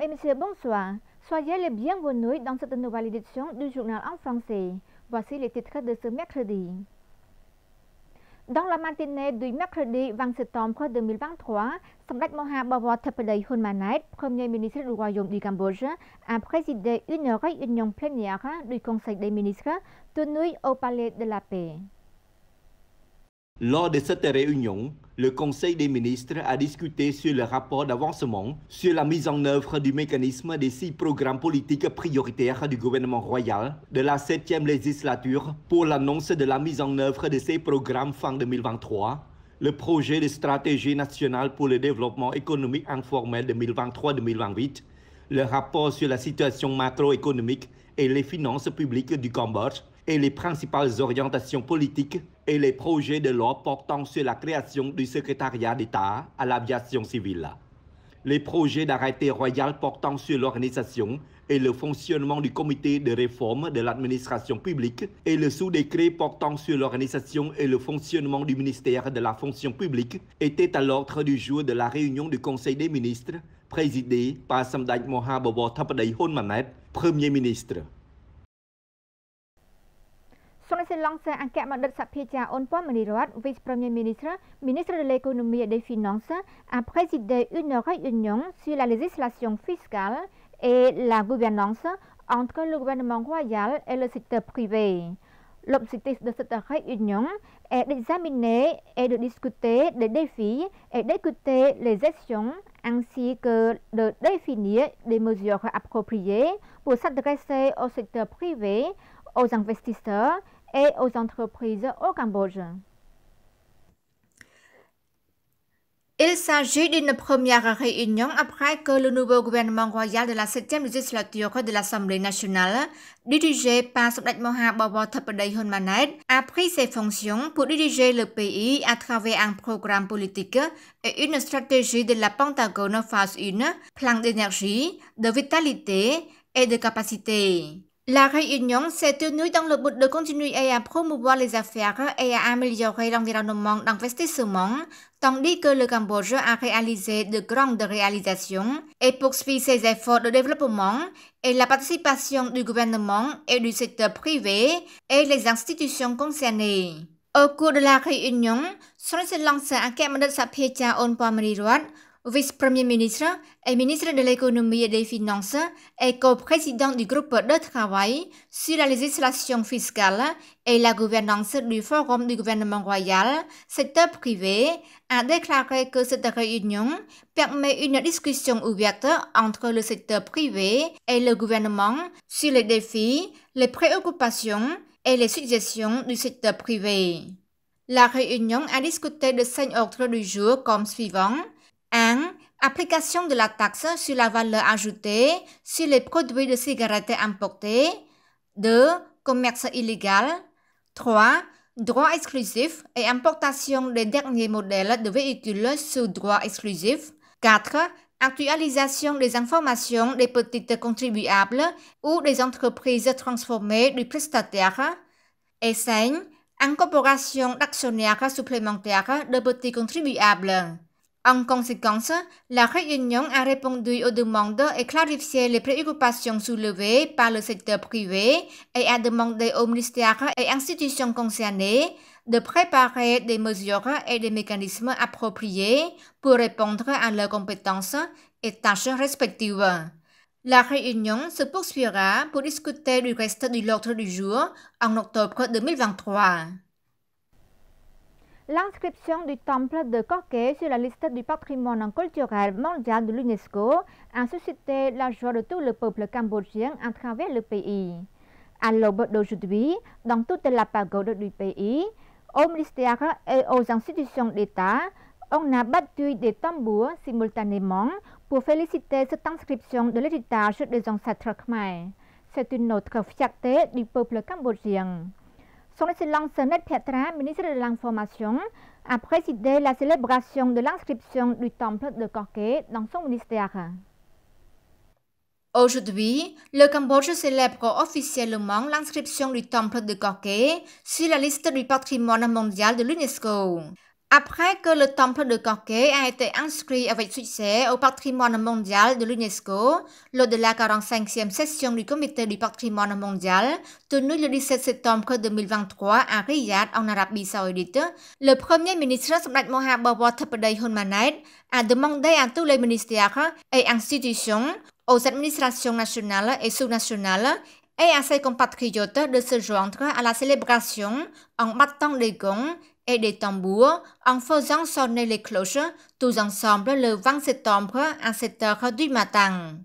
et messieurs, bonsoir. Soyez les bienvenus dans cette nouvelle édition du journal en français. Voici les titres de ce mercredi. Dans la matinée du mercredi 20 septembre 2023, Samdech Moha Bawathapadaï Hun Manet, Premier ministre du Royaume du Cambodge, a présidé une réunion plénière du Conseil des ministres tenue au Palais de la Paix. Lors de cette réunion, le Conseil des ministres a discuté sur le rapport d'avancement sur la mise en œuvre du mécanisme des 6 programmes politiques prioritaires du gouvernement royal de la 7e législature pour l'annonce de la mise en œuvre de ces programmes fin 2023, le projet de stratégie nationale pour le développement économique informel 2023-2028, le rapport sur la situation macroéconomique et les finances publiques du Cambodge et les principales orientations politiques et les projets de loi portant sur la création du secrétariat d'État à l'aviation civile. Les projets d'arrêté royal portant sur l'organisation et le fonctionnement du comité de réforme de l'administration publique et le sous-décret portant sur l'organisation et le fonctionnement du ministère de la fonction publique étaient à l'ordre du jour de la réunion du Conseil des ministres présidée par Samdech Moha Bawathapadaï Hun Manet, Premier ministre. Son Excellence Ankamadat Sapiecha Onpon Manirat, vice-premier ministre, ministre de l'économie et des finances, a présidé une réunion sur la législation fiscale et la gouvernance entre le gouvernement royal et le secteur privé. L'objectif de cette réunion est d'examiner et de discuter des défis et d'écouter les actions ainsi que de définir des mesures appropriées pour s'adresser au secteur privé, aux investisseurs et aux entreprises au Cambodge. Il s'agit d'une première réunion après que le nouveau gouvernement royal de la 7e législature de l'Assemblée nationale, dirigé par Samdech Moha Bawathapadaï Hun Manet, a pris ses fonctions pour diriger le pays à travers un programme politique et une stratégie de la Pentagone phase 1, plan d'énergie, de vitalité et de capacité. La réunion s'est tenue dans le but de continuer à promouvoir les affaires et à améliorer l'environnement d'investissement, tandis que le Cambodge a réalisé de grandes réalisations et poursuit ses efforts de développement et la participation du gouvernement et du secteur privé et les institutions concernées. Au cours de la réunion, Son Excellence Ankamadat Sapiecha Onpon Manirat, vice-premier ministre et ministre de l'économie et des finances et co-président du groupe de travail sur la législation fiscale et la gouvernance du Forum du gouvernement royal, secteur privé, a déclaré que cette réunion permet une discussion ouverte entre le secteur privé et le gouvernement sur les défis, les préoccupations et les suggestions du secteur privé. La réunion a discuté de 5 ordres du jour comme suivant. 1. Application de la taxe sur la valeur ajoutée sur les produits de cigarettes importés. 2. Commerce illégal. 3. Droit exclusif et importation des derniers modèles de véhicules sous droit exclusif. 4. Actualisation des informations des petites contribuables ou des entreprises transformées du prestataire. Et 5. Incorporation d'actionnaires supplémentaires de petits contribuables. En conséquence, la réunion a répondu aux demandes et clarifié les préoccupations soulevées par le secteur privé et a demandé aux ministères et institutions concernées de préparer des mesures et des mécanismes appropriés pour répondre à leurs compétences et tâches respectives. La réunion se poursuivra pour discuter du reste de l'ordre du jour en octobre 2023. L'inscription du temple de Korké sur la liste du patrimoine culturel mondial de l'UNESCO a suscité la joie de tout le peuple cambodgien à travers le pays. À l'aube d'aujourd'hui, dans toute la pagode du pays, aux ministères et aux institutions d'État, on a battu des tambours simultanément pour féliciter cette inscription de l'héritage des ancêtres khmer. C'est une autre fierté du peuple cambodgien. Son Excellence Net Petra, ministre de l'Information, a présidé la célébration de l'inscription du temple de Korké dans son ministère. Aujourd'hui, le Cambodge célèbre officiellement l'inscription du temple de Korké sur la liste du patrimoine mondial de l'UNESCO. Après que le temple de Corquet a été inscrit avec succès au patrimoine mondial de l'UNESCO lors de la 45e session du Comité du patrimoine mondial tenue le 17 septembre 2023 à Riyad, en Arabie Saoudite, le Premier ministre Samdech Mohamad Theppaday Hun Manet a demandé à tous les ministères et institutions, aux administrations nationales et sous-nationales et à ses compatriotes de se joindre à la célébration en battant des gongs et des tambours en faisant sonner les cloches tous ensemble le 20 septembre à 7 h du matin.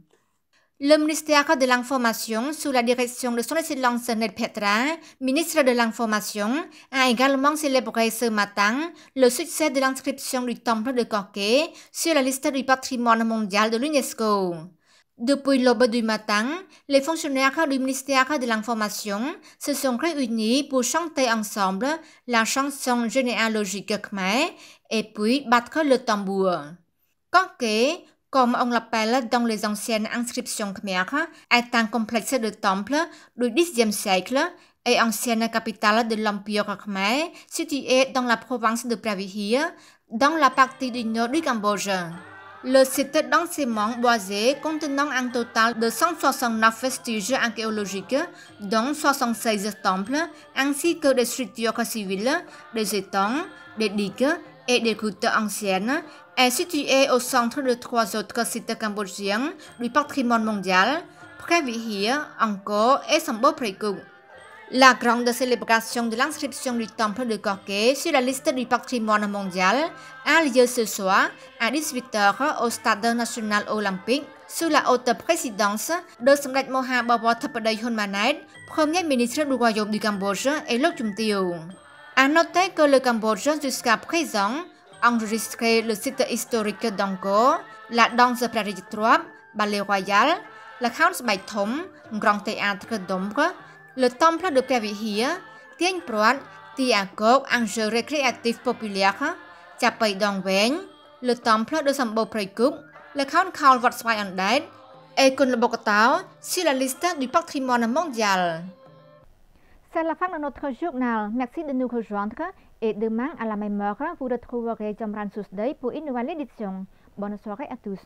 Le ministère de l'Information, sous la direction de son Excellence Ned Petra, ministre de l'Information, a également célébré ce matin le succès de l'inscription du temple de Corquet sur la liste du patrimoine mondial de l'UNESCO. Depuis l'aube du matin, les fonctionnaires du ministère de l'Information se sont réunis pour chanter ensemble la chanson généalogique khmer et puis battre le tambour. Corquet, comme on l'appelle dans les anciennes inscriptions khmères, est un complexe de temples du Xe siècle et ancienne capitale de l'Empire khmer située dans la province de Pravihir, dans la partie du nord du Cambodge. Le site densément boisé contenant un total de 169 vestiges archéologiques, dont 76 temples, ainsi que des structures civiles, des étangs, des digues et des routes anciennes, est situé au centre de 3 autres sites cambodgiens du patrimoine mondial, Pravihir, Angkor et Sambo Prekum. La grande célébration de l'inscription du temple de Corquet sur la liste du patrimoine mondial a lieu ce soir à 18 h au Stade national olympique sous la haute présidence de Samdech Mohamad Theppaday Hun Manet, Premier ministre du Royaume du Cambodge et Lok Chum Tio. À noter que le Cambodge jusqu'à présent enregistré le site historique d'Angkor, la danse Prarie Trop, Ballet Royal, la House Bai Thom, Grand Théâtre d'Ombre, le temple de Pravihir, Tieng Proat, Tiagok, un jeu récréatif populaire, Chapai Dong Veng, le temple de Sambo Prekum, le Khon Khao Wat Swai Ondet et Kun Bokotao sur la liste du patrimoine mondial. C'est la fin de notre journal. Merci de nous rejoindre et demain à la même heure, vous retrouverez Jamran Sousday pour une nouvelle édition. Bonne soirée à tous.